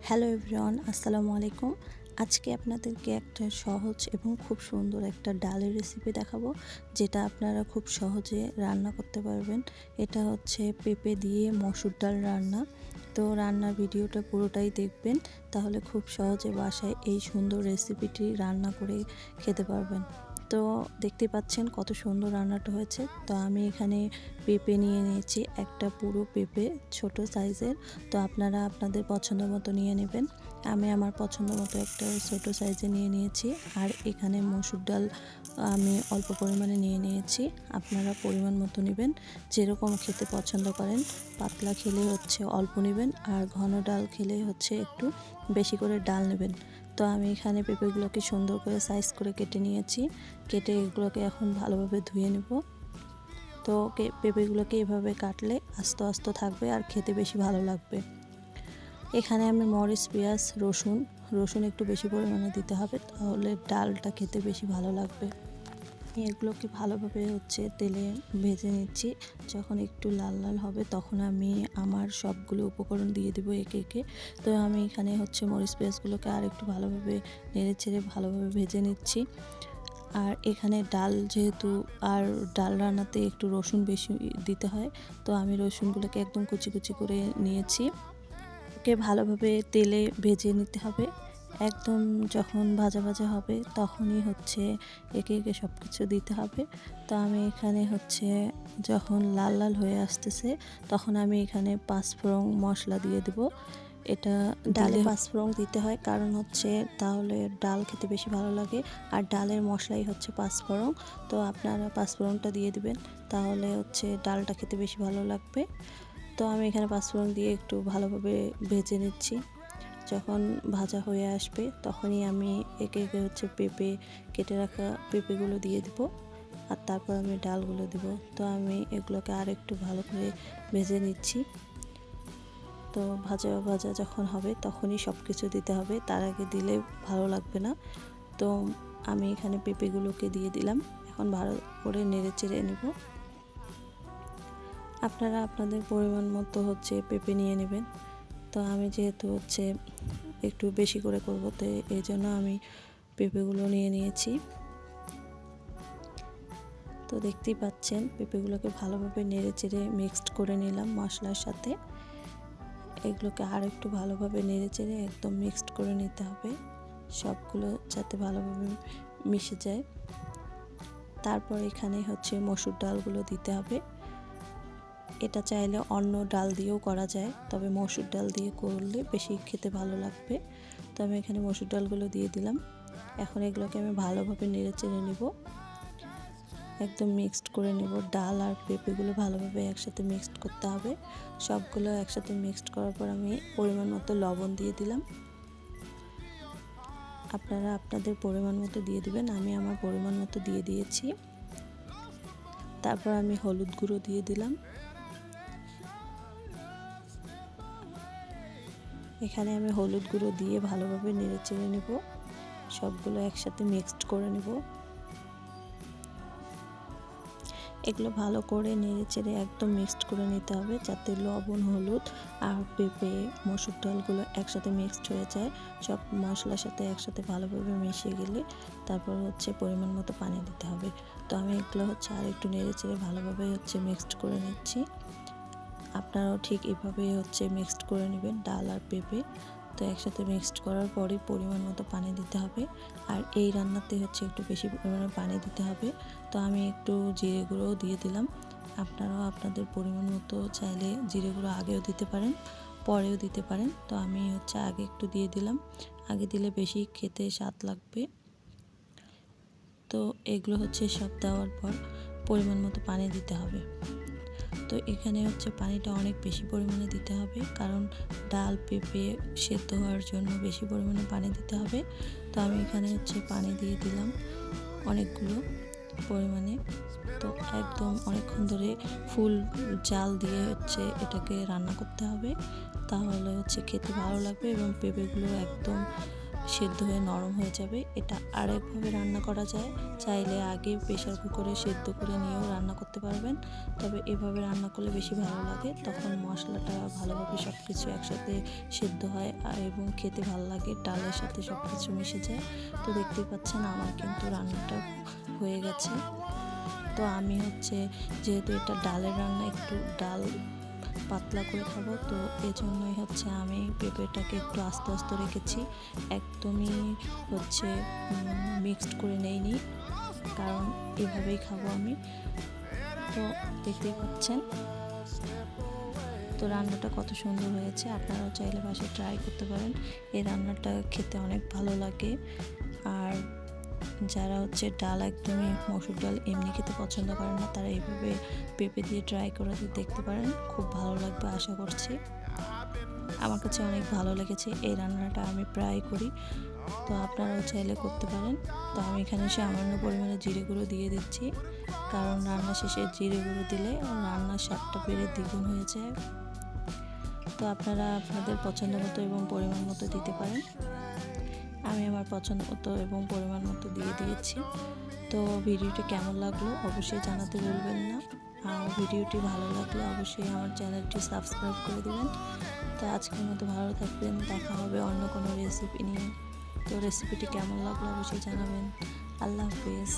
Hello everyone, আসসালামু আলাইকুম। আজকে আপনাদেরকে একটা সহজ এবং খুব সুন্দর একটা ডালের রেসিপি দেখাবো, যেটা আপনারা খুব সহজে রান্না করতে পারবেন। এটা হচ্ছে পেঁপে দিয়ে মসুর ডাল রান্না। তো রান্নার ভিডিওটা পুরোটাই দেখবেন, তাহলে খুব সহজে বাসায় এই সুন্দর রেসিপিটি রান্না করে খেতে পারবেন। তো দেখতে পাচ্ছেন কত সুন্দর রান্নাটা হয়েছে। তো আমি এখানে পেঁপে নিয়ে নিয়েছি, একটা পুরো পেঁপে ছোট সাইজের। তো আপনারা আপনাদের পছন্দ মতো নিয়ে নেবেন। আমি আমার পছন্দ মতো একটা ছোট সাইজে নিয়ে নিয়েছি। আর এখানে মসুর ডাল আমি অল্প পরিমাণে নিয়ে নিয়েছি। আপনারা পরিমাণ মতো নেবেন, যেরকম খেতে পছন্দ করেন। পাতলা খেলে হচ্ছে অল্প নেবেন, আর ঘন ডাল খেলে হচ্ছে একটু বেশি করে ডাল নেবেন। তো আমি এখানে পেঁপেগুলোকে সুন্দর করে সাইজ করে কেটে নিয়েছি। কেটে এগুলোকে এখন ভালোভাবে ধুয়ে নেব। তো পেঁপেগুলোকে এভাবে কাটলে আস্ত আস্ত থাকবে আর খেতে বেশি ভালো লাগবে। এখানে আমি মরিচ, পেঁয়াজ, রসুন একটু বেশি পরিমাণে দিতে হবে, তাহলে ডালটা খেতে বেশি ভালো লাগবে। এগুলোকে ভালোভাবে তেলে ভেজে নিচ্ছি। যখন একটু লাল লাল হবে তখন আমি আমার সবগুলো উপকরণ দিয়ে দেবো একে একে। তো আমি এখানে মরিচ, পেঁয়াজগুলোকে আর একটু ভালোভাবে নেড়ে ছেড়ে ভালোভাবে ভেজে নিচ্ছি। আর এখানে ডাল যেহেতু, আর ডাল রান্নাতে একটু রসুন বেশি দিতে হয়, তো আমি রসুনগুলোকে একদম কুচি কুচি করে নিয়েছি। ওকে ভালোভাবে তেলে ভেজে নিতে হবে। একদম যখন ভাজা ভাজা হবে তখনই একে একে সব কিছু দিতে হবে। তো আমি এখানে যখন লাল লাল হয়ে আসতেছে তখন আমি এখানে পাঁচফোড়ন মশলা দিয়ে দেব। এটা ডালে পাঁচফোড়ন দিতে হয়, কারণ তাহলে ডাল খেতে বেশি ভালো লাগে। আর ডালের মশলাই পাঁচফোড়ন। তো আপনারা পাঁচফোড়নটা দিয়ে দিবেন, তাহলে ডালটা খেতে বেশি ভালো লাগবে। তো আমি এখানে পাঁচফোড়ন দিয়ে একটু ভালোভাবে ভেজে নিচ্ছি। যখন ভাজা হয়ে আসবে তখনই আমি একে একে পেঁপে, কেটে রাখা পেঁপেগুলো দিয়ে দিব। আর তারপর আমি ডালগুলো দিব। তো আমি এগুলোকে আর একটু ভালো করে ভেজে নিচ্ছি। তো ভাজা ভাজা যখন হবে তখনই সব কিছু দিতে হবে, তার আগে দিলে ভালো লাগবে না। তো আমি এখানে পেঁপেগুলোকে দিয়ে দিলাম। এখন ভালো করে নেড়ে চেড়ে নেব। আপনারা আপনাদের পরিমাণ মতো পেঁপে নিয়ে নেবেন। তো আমি যেহেতু একটু বেশি করে করব, তো এই জন্য আমি পেঁপেগুলো নিয়ে নিয়েছি। তো দেখতেই পাচ্ছেন পেঁপেগুলোকে ভালোভাবে নেড়ে চেড়ে মিক্সড করে নিলাম মশলার সাথে। এগুলোকে আর একটু ভালোভাবে নেড়ে চেড়ে একদম মিক্সড করে নিতে হবে, সবগুলো যাতে ভালোভাবে মিশে যায়। তারপর এখানে মসুর ডালগুলো দিতে হবে। এটা চাইলে অন্য ডাল দিয়েও করা যায়, তবে মসুর ডাল দিয়ে করলে বেশি খেতে ভালো লাগবে। তো আমি এখানে মসুর ডালগুলো দিয়ে দিলাম। এখন এগুলোকে আমি ভালোভাবে নেড়ে চেড়ে নেব, একদম মিক্সড করে নেব। ডাল আর পেঁপেগুলো ভালোভাবে একসাথে মিক্সড করতে হবে। সবগুলো একসাথে মিক্সড করার পর আমি পরিমাণ মতো লবণ দিয়ে দিলাম। আপনারা আপনাদের পরিমাণ মতো দিয়ে দিবেন, আমি আমার পরিমাণ মতো দিয়ে দিয়েছি। তারপর আমি হলুদ গুঁড়ো দিয়ে দিলাম। এখানে আমি হলুদ গুঁড়ো দিয়ে ভালোভাবে নেড়ে চেড়ে নেব, সবগুলো একসাথে মিক্সড করে নেব। এগুলো ভালো করে নেড়ে চেড়ে একদম মিক্সড করে নিতে হবে, যাতে লবণ, হলুদ আর পেঁপে, মসুর ডালগুলো একসাথে মিক্সড হয়ে যায়। সব মশলার সাথে একসাথে ভালোভাবে মিশিয়ে গেলে তারপর পরিমাণ মতো পানি দিতে হবে। তো আমি এগুলো আর একটু নেড়ে চেড়ে ভালোভাবে মিক্সড করে নিচ্ছি। আপনারাও ঠিক এভাবে মিক্সড করে নেবেন ডাল আর পেঁপে। তো একসাথে মিক্সড করার পরে পরিমাণ মতো পানি দিতে হবে। আর এই রান্নাতে একটু বেশি পরিমাণে পানি দিতে হবে। তো আমি একটু জিরে গুঁড়োও দিয়ে দিলাম। আপনারাও আপনাদের পরিমাণ মতো চাইলে জিরে গুঁড়ো আগেও দিতে পারেন, পরেও দিতে পারেন। তো আমি আগে একটু দিয়ে দিলাম, আগে দিলে বেশি খেতে স্বাদ লাগবে। তো এগুলো সব দেওয়ার পর পরিমাণ মতো পানি দিতে হবে। তো এখানে পানিটা অনেক বেশি পরিমাণে দিতে হবে, কারণ ডাল পেঁপে সেদ্ধ হওয়ার জন্য বেশি পরিমাণে পানি দিতে হবে। তো আমি এখানে পানি দিয়ে দিলাম অনেকগুলো পরিমাণে। তো একদম অনেকক্ষণ ধরে ফুল জাল দিয়ে এটাকে রান্না করতে হবে, তাহলে খেতে ভালো লাগবে এবং পেঁপেগুলো একদম সিদ্ধ হয়ে নরম হয়ে যাবে। এটা আরেকভাবে রান্না করা যায়, চাইলে আগে প্রেসার কুকারে সিদ্ধ করে নিয়েও রান্না করতে পারবেন, তবে এভাবে রান্না করলে বেশি ভালো লাগে। তখন মশলাটা ভালোভাবে সব কিছু একসাথে সিদ্ধ হয় এবং খেতে ভালো লাগে, ডালের সাথে সব কিছু মিশে যায়। তো দেখতেই পাচ্ছেন আমার কিন্তু রান্নাটা হয়ে গেছে। তো আমি যেহেতু এটা ডালের রান্না, একটু ডাল পাতলা করে খাবো, তো এজন্যই আমি পেঁপেটাকে একটু আস্তে আস্তে রেখেছি, একদমই মিক্সড করে নেইনি, কারণ এভাবেই খাবো আমি। তো দেখতেই পাচ্ছেন তো রান্নাটা কত সুন্দর হয়েছে। আপনারাও চাইলে বাসায় ট্রাই করতে পারেন, এই রান্নাটা খেতে অনেক ভালো লাগে। আর যারা ডাল একদমই মসুর ডাল এমনি খেতে পছন্দ করেন না, তারা এইভাবে পেঁপে দিয়ে ট্রাই করে দেখতে পারেন, খুব ভালো লাগবে আশা করছি। আমার কাছে অনেক ভালো লেগেছে, এই রান্নাটা আমি প্রায় করি, তো আপনারাও চাইলে করতে পারেন। তো আমি এখানে সামান্য পরিমাণে জিরে গুঁড়ো দিয়ে দিচ্ছি, কারণ রান্না শেষে জিরে গুঁড়ো দিলে রান্নার স্বাদটা বেড়ে দ্বিগুণ হয়ে যায়। তো আপনারা আপনাদের পছন্দ মতো এবং পরিমাণ মতো দিতে পারেন। আমি আমার পছন্দ মতো এবং পরিমাণ মতো দিয়ে দিয়েছি। তো ভিডিওটি কেমন লাগলো অবশ্যই জানাতে ভুলবেন না, আর ভিডিওটি ভালো লাগলে অবশ্যই আমার চ্যানেলটি সাবস্ক্রাইব করে দেবেন। তো আজকের মতো ভালো থাকবেন, দেখা হবে অন্য কোনো রেসিপি নিয়ে। তো রেসিপিটি কেমন লাগলো অবশ্যই জানাবেন। আল্লাহ হাফেজ।